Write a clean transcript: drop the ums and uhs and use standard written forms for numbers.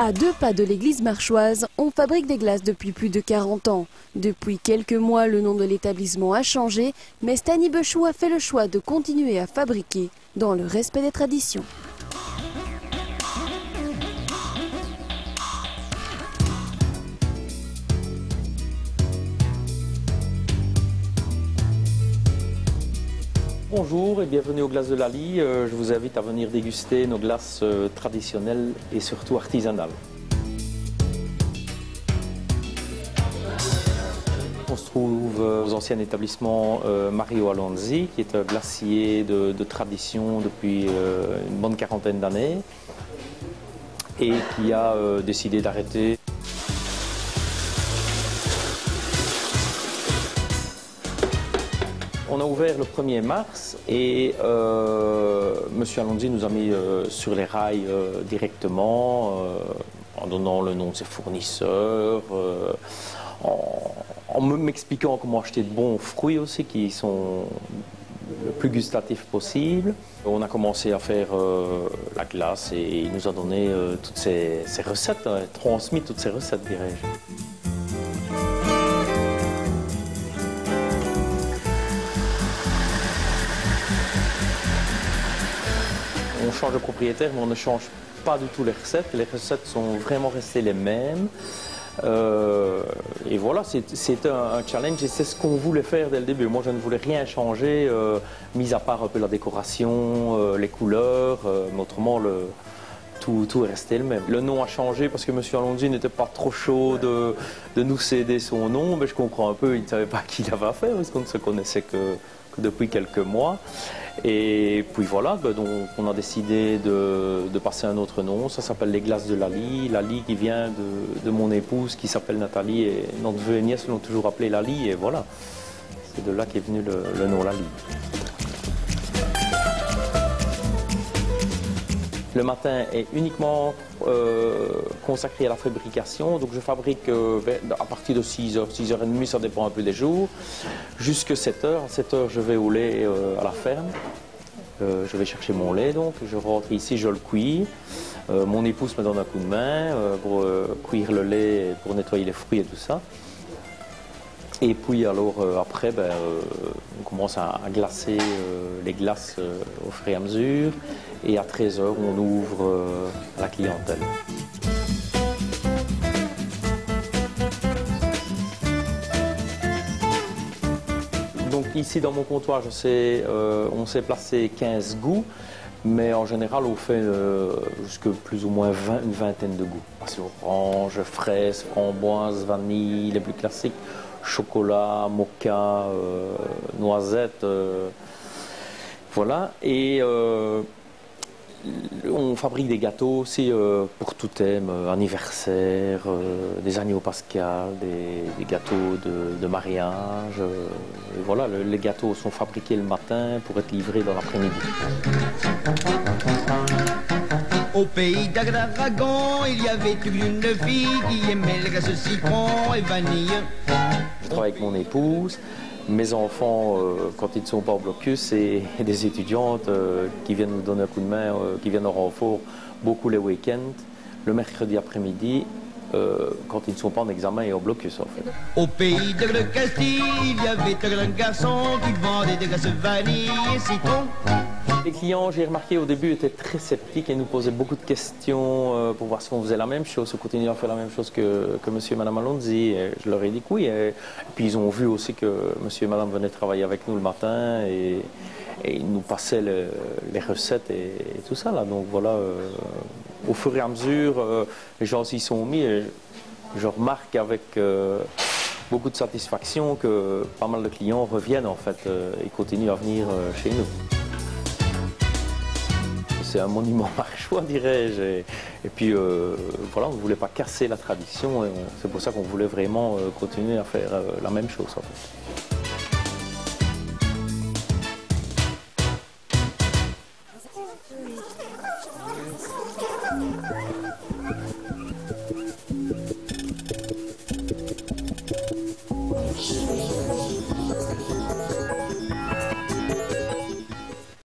À 2 pas de l'église marchoise, on fabrique des glaces depuis plus de 40 ans. Depuis quelques mois, le nom de l'établissement a changé, mais Stani Bechou a fait le choix de continuer à fabriquer dans le respect des traditions. Bonjour et bienvenue aux Glaces de Lally. Je vous invite à venir déguster nos glaces traditionnelles et surtout artisanales. On se trouve aux anciens établissements Mario Alonzi, qui est un glacier de tradition depuis une bonne quarantaine d'années et qui a décidé d'arrêter. On a ouvert le 1er mars et M. Alonzi nous a mis sur les rails directement en donnant le nom de ses fournisseurs, en m'expliquant comment acheter de bons fruits aussi qui sont le plus gustatifs possible. On a commencé à faire la glace et il nous a donné toutes ces recettes, transmis toutes ces recettes, dirais-je. On change de propriétaire, mais on ne change pas du tout les recettes. Les recettes sont vraiment restées les mêmes. Et voilà, c'est un challenge et c'est ce qu'on voulait faire dès le début. Moi, je ne voulais rien changer, mis à part un peu la décoration, les couleurs, mais autrement, tout est resté le même. Le nom a changé parce que M. Alonzi n'était pas trop chaud de nous céder son nom, mais je comprends un peu, il ne savait pas qui il avait affaire parce qu'on ne se connaissait que depuis quelques mois. Et puis voilà, donc on a décidé de passer un autre nom, ça s'appelle les Glaces de Lally. Lally qui vient de mon épouse qui s'appelle Nathalie et notre neveu et nièce l'ont toujours appelé Lally et voilà, c'est de là qu'est venu le nom Lally. Le matin est uniquement consacré à la fabrication, donc je fabrique à partir de 6h, 6h30, ça dépend un peu des jours, jusqu'à 7h. À 7h, je vais au lait à la ferme, je vais chercher mon lait, donc je rentre ici, je le cuis. Mon épouse me donne un coup de main pour cuire le lait, pour nettoyer les fruits et tout ça. Et puis alors après, on commence à glacer les glaces au fur et à mesure. Et à 13h, on ouvre à la clientèle. Donc ici dans mon comptoir, on s'est placé 15 goûts. Mais en général, on fait jusque plus ou moins une vingtaine de goûts. C'est orange, fraise, framboise, vanille, les plus classiques, chocolat, mocha, noisette, voilà. Et on fabrique des gâteaux aussi pour tout thème, anniversaire, des agneaux pascal, des gâteaux de mariage. Et voilà, les gâteaux sont fabriqués le matin pour être livrés dans l'après-midi. Au pays d'Adragon, il y avait une fille qui aimait le glace citron et vanille. Je travaille avec mon épouse. Mes enfants, quand ils ne sont pas au blocus, c'est des étudiantes qui viennent nous donner un coup de main, qui viennent au renfort beaucoup les week-ends, le mercredi après-midi, quand ils ne sont pas en examen et au blocus en fait. Au pays de Castille, il y avait un garçon qui vendait des glaces vanille et citron. Les clients, j'ai remarqué au début, étaient très sceptiques et nous posaient beaucoup de questions pour voir si on faisait la même chose, si on continuait à faire la même chose que monsieur et madame Alonzi. Et je leur ai dit que oui. Et puis ils ont vu aussi que monsieur et madame venaient travailler avec nous le matin et ils nous passaient les recettes et tout ça. Là. Donc voilà, au fur et à mesure, les gens s'y sont mis et je remarque avec beaucoup de satisfaction que pas mal de clients reviennent en fait et continuent à venir chez nous. c'est un monument marchois, dirais-je. Et puis voilà, on ne voulait pas casser la tradition. C'est pour ça qu'on voulait vraiment continuer à faire la même chose en fait.